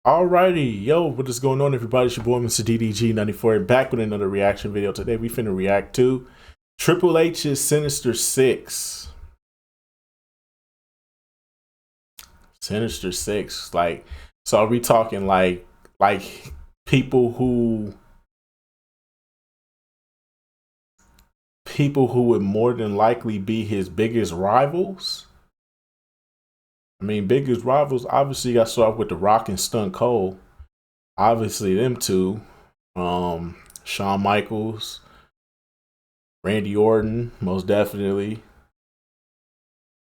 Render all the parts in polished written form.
Alrighty, yo, what is going on, everybody? It's your boy, Mr. DDG94, back with another reaction video. Today, we finna react to Triple H's Sinister 6. Sinister 6, so are we talking like people who would more than likely be his biggest rivals? I mean, biggest rivals, obviously, you got to start with The Rock and Stone Cold. Obviously, them two. Shawn Michaels, Randy Orton, most definitely.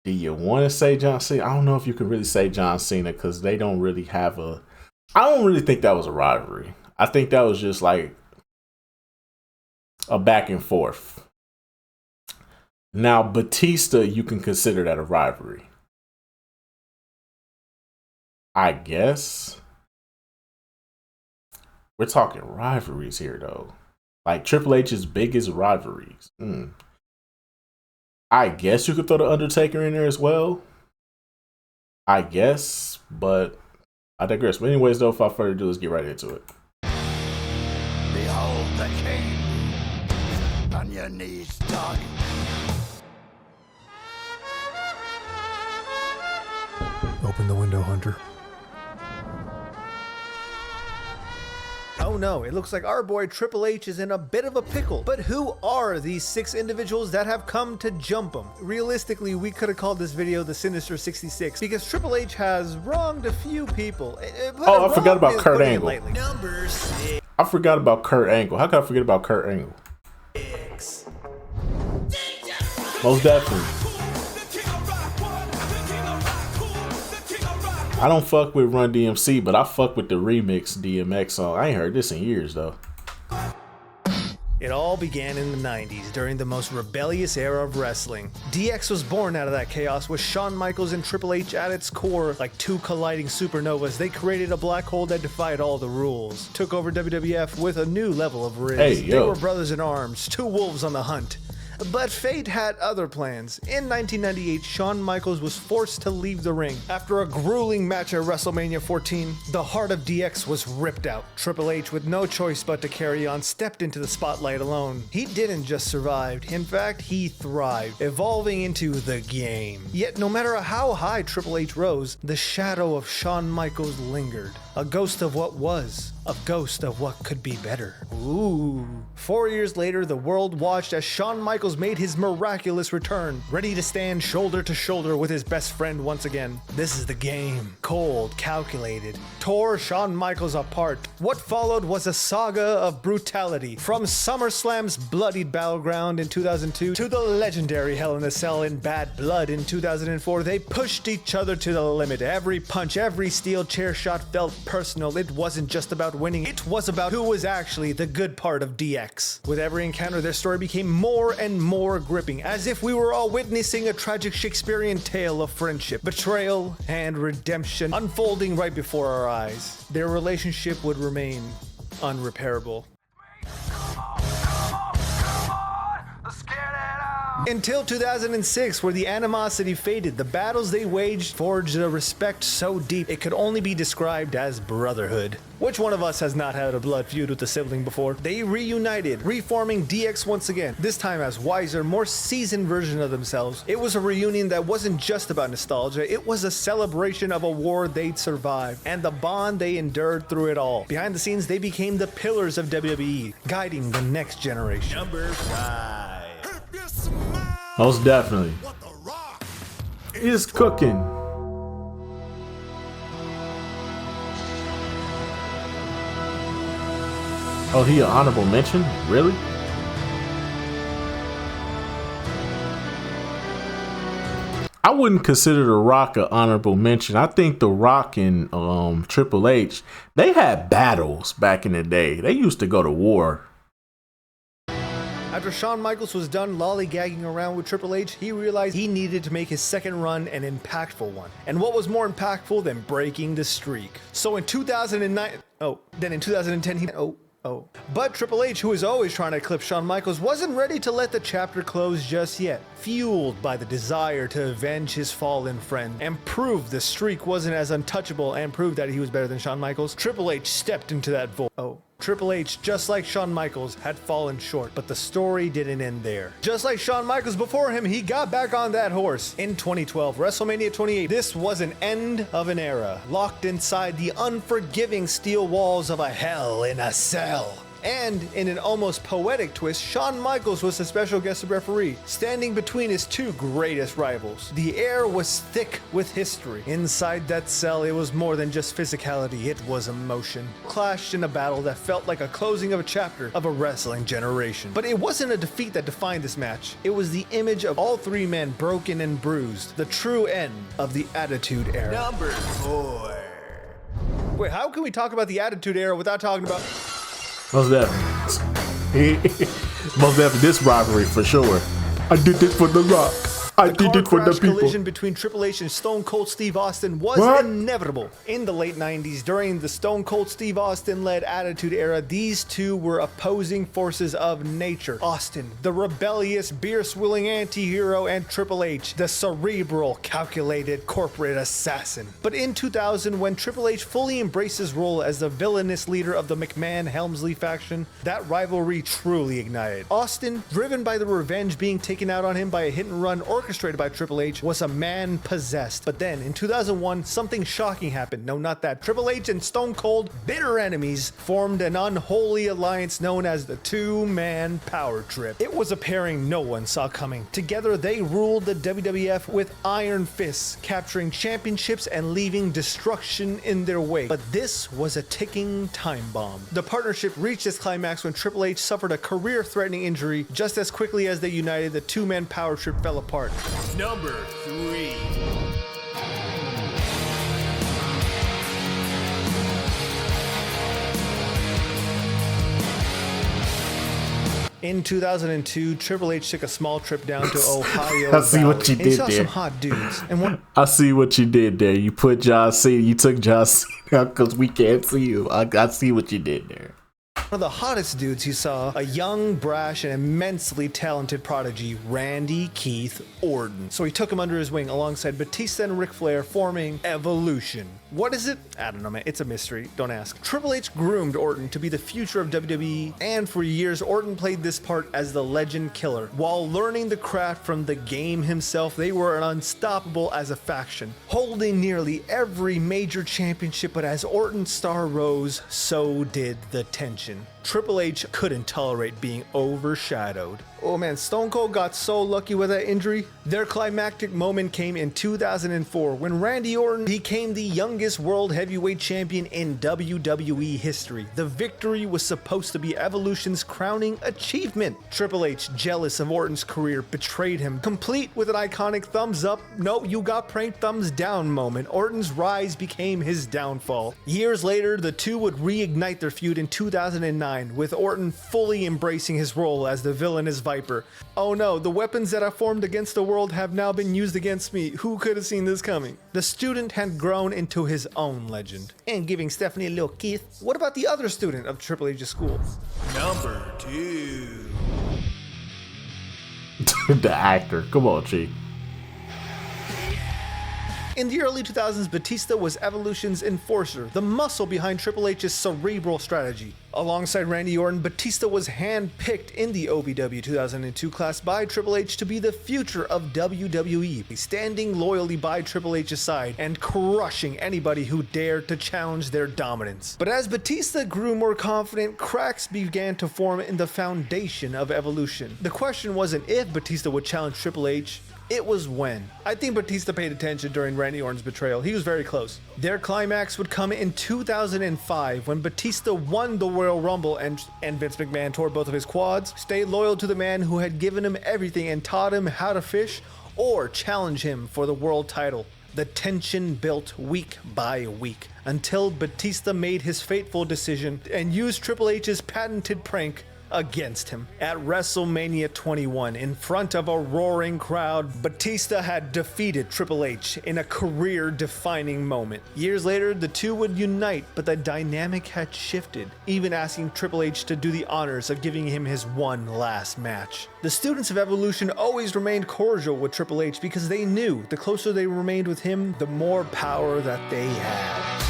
Do you want to say John Cena? I don't know if you can really say John Cena because they don't really have a... I don't really think that was a rivalry. I think that was just like a back and forth. Now, Batista, you can consider that a rivalry, I guess. We're talking rivalries here, though. Like Triple H's biggest rivalries. I guess you could throw The Undertaker in there as well. I guess, but I digress. But anyways, though, without further ado, let's get right into it. Behold the king. On your knees, dog. Open the window, Hunter. Oh no, it looks like our boy Triple H is in a bit of a pickle. But who are these 6 individuals that have come to jump him? Realistically, we could have called this video the Sinister 66 because Triple H has wronged a few people. Oh, I forgot about Kurt Angle. Number 6. I forgot about Kurt Angle. How could I forget about Kurt Angle? Most definitely. I don't fuck with Run DMC, but I fuck with the remix DMX song. I ain't heard this in years, though. It all began in the 90s, during the most rebellious era of wrestling. DX was born out of that chaos with Shawn Michaels and Triple H at its core. Like two colliding supernovas, they created a black hole that defied all the rules. Took over WWF with a new level of riz. Hey, yo. They were brothers in arms, two wolves on the hunt. But fate had other plans. In 1998, Shawn Michaels was forced to leave the ring. After a grueling match at WrestleMania 14, the heart of DX was ripped out. Triple H, with no choice but to carry on, stepped into the spotlight alone. He didn't just survive, in fact, he thrived, evolving into the Game. Yet no matter how high Triple H rose, the shadow of Shawn Michaels lingered. A ghost of what was, a ghost of what could be better. Ooh. 4 years later, the world watched as Shawn Michaels made his miraculous return, ready to stand shoulder to shoulder with his best friend once again. This is the Game. Cold, calculated, tore Shawn Michaels apart. What followed was a saga of brutality. From SummerSlam's bloodied battleground in 2002 to the legendary Hell in a Cell in Bad Blood in 2004, they pushed each other to the limit. Every punch, every steel chair shot felt personal. It wasn't just about winning, it was about who was actually the good part of DX. With every encounter, their story became more and more gripping, as if we were all witnessing a tragic Shakespearean tale of friendship, betrayal, and redemption unfolding right before our eyes. Their relationship would remain unrepairable. Until 2006, where the animosity faded, the battles they waged forged a respect so deep it could only be described as brotherhood. Which one of us has not had a blood feud with a sibling before? They reunited, reforming DX once again, this time as wiser, more seasoned version of themselves. It was a reunion that wasn't just about nostalgia, it was a celebration of a war they'd survived, and the bond they endured through it all. Behind the scenes, they became the pillars of WWE, guiding the next generation. Number 5. Most definitely. Is cooking. Oh, he an honorable mention? Really? I wouldn't consider The Rock an honorable mention. I think The Rock and Triple H, they had battles back in the day. They used to go to war. After Shawn Michaels was done lollygagging around with Triple H, he realized he needed to make his second run an impactful one. And what was more impactful than breaking the streak? So in 2009, in 2010, Oh. But Triple H, who was always trying to eclipse Shawn Michaels, wasn't ready to let the chapter close just yet. Fueled by the desire to avenge his fallen friend and prove the streak wasn't as untouchable and prove that he was better than Shawn Michaels, Triple H stepped into that void. Oh. Triple H, just like Shawn Michaels, had fallen short, but the story didn't end there. Just like Shawn Michaels before him, he got back on that horse. In 2012, WrestleMania 28, this was an end of an era, locked inside the unforgiving steel walls of a Hell in a Cell. And in an almost poetic twist, Shawn Michaels was the special guest referee, standing between his two greatest rivals. The air was thick with history. Inside that cell, it was more than just physicality, it was emotion. Clashed in a battle that felt like a closing of a chapter of a wrestling generation. But it wasn't a defeat that defined this match. It was the image of all three men broken and bruised. The true end of the Attitude Era. Number 4. Wait, how can we talk about the Attitude Era without talking about... Most definitely. Most definitely this rivalry for sure. I did this for The Rock. I did it for the people. Collision between Triple H and Stone Cold Steve Austin was inevitable. In the late 90s, during the Stone Cold Steve Austin-led Attitude Era, these two were opposing forces of nature. Austin, the rebellious, beer-swilling anti-hero, and Triple H, the cerebral, calculated corporate assassin. But in 2000, when Triple H fully embraced his role as the villainous leader of the McMahon-Helmsley faction, that rivalry truly ignited. Austin, driven by the revenge being taken out on him by a hit-and-run orchestrated by Triple H, was a man possessed. But then in 2001, something shocking happened. No, not that. Triple H and Stone Cold, bitter enemies, formed an unholy alliance known as the Two-Man Power Trip. It was a pairing no one saw coming. Together, they ruled the WWF with iron fists, capturing championships and leaving destruction in their wake. But this was a ticking time bomb. The partnership reached its climax when Triple H suffered a career-threatening injury. Just as quickly as they united, the Two-Man Power Trip fell apart. Number 3. In 2002, Triple H took a small trip down to Ohio. I see what you Valley. did He saw there. some hot dudes, and one. I see what you did there. You put John Cena. You took John Cena because we can't see you. I see what you did there. One of the hottest dudes he saw, a young, brash, and immensely talented prodigy, Randy Keith Orton. So he took him under his wing alongside Batista and Ric Flair, forming Evolution. What is it? I don't know, man. It's a mystery. Don't ask. Triple H groomed Orton to be the future of WWE, and for years, Orton played this part as the legend killer. While learning the craft from the game himself, they were unstoppable as a faction, holding nearly every major championship, but as Orton's star rose, so did the tension. Triple H couldn't tolerate being overshadowed. Oh man, Stone Cold got so lucky with that injury. Their climactic moment came in 2004 when Randy Orton became the youngest world heavyweight champion in WWE history. The victory was supposed to be Evolution's crowning achievement. Triple H, jealous of Orton's career, betrayed him, complete with an iconic thumbs up, no, you got pranked thumbs down moment. Orton's rise became his downfall. Years later, the two would reignite their feud in 2009, with Orton fully embracing his role as the villainous Viper. Oh no, the weapons that I formed against the world have now been used against me. Who could have seen this coming? The student had grown into his own legend. And giving Stephanie a little kiss. What about the other student of Triple H's school? Number 2. The actor. Come on, Chief. In the early 2000s, Batista was Evolution's enforcer, the muscle behind Triple H's cerebral strategy. Alongside Randy Orton, Batista was hand-picked in the OVW 2002 class by Triple H to be the future of WWE, standing loyally by Triple H's side and crushing anybody who dared to challenge their dominance. But as Batista grew more confident, cracks began to form in the foundation of Evolution. The question wasn't if Batista would challenge Triple H, it was when. I think Batista paid attention during Randy Orton's betrayal. He was very close. Their climax would come in 2005 when Batista won the Royal Rumble and Vince McMahon tore both of his quads, stayed loyal to the man who had given him everything and taught him how to fish, or challenge him for the world title. The tension built week by week until Batista made his fateful decision and used Triple H's patented prank, against him. At WrestleMania 21, in front of a roaring crowd, Batista had defeated Triple H in a career-defining moment. Years later, the two would unite, but the dynamic had shifted, even asking Triple H to do the honors of giving him his one last match. The students of Evolution always remained cordial with Triple H because they knew the closer they remained with him, the more power that they had.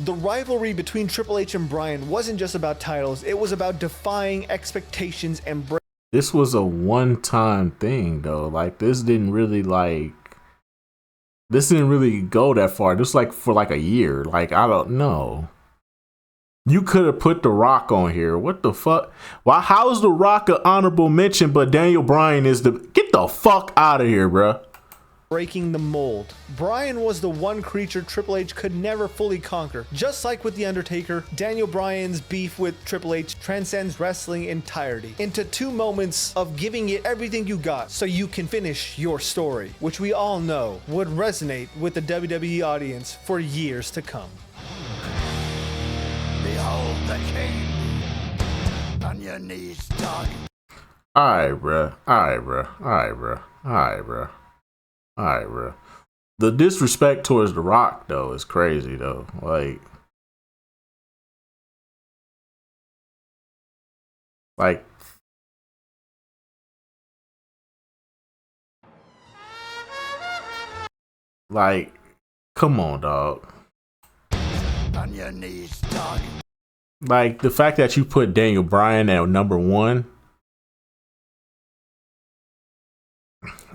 The rivalry between Triple H and Bryan wasn't just about titles, it was about defying expectations and this was a one-time thing though. Like this didn't really go that far. This was like for like a year. Like I don't know. You could have put The Rock on here. What the fuck? Why? How is The Rock an honorable mention, but Daniel Bryan is the... Get the fuck out of here, bruh. Breaking the mold. Bryan was the one creature Triple H could never fully conquer. Just like with The Undertaker, Daniel Bryan's beef with Triple H transcends wrestling entirety into 2 moments of giving it everything you got so you can finish your story, which we all know would resonate with the WWE audience for years to come. Behold the king. On your knees, dog. Alright, bruh. The disrespect towards The Rock, though, is crazy, though. Like, come on, dog. On your knees, dog. Like, the fact that you put Daniel Bryan at number 1,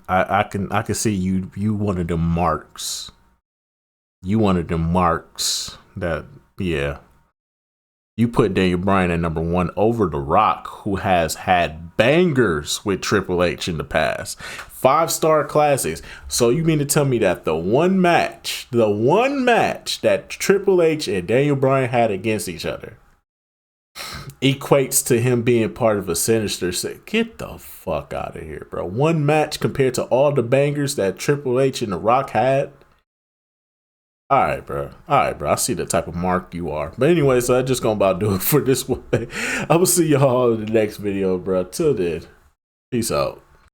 I can see you one of them marks. You one of them marks that, yeah. You put Daniel Bryan at number 1 over The Rock, who has had bangers with Triple H in the past. 5-star classics. So you mean to tell me that the one match that Triple H and Daniel Bryan had against each other equates to him being part of a Sinister set? Get the fuck out of here, bro. One match compared to all the bangers that Triple H and The Rock had? Alright, bro. I see the type of mark you are. But anyway, so I just gonna about do it for this one. I will see y'all in the next video, bro. Till then, peace out.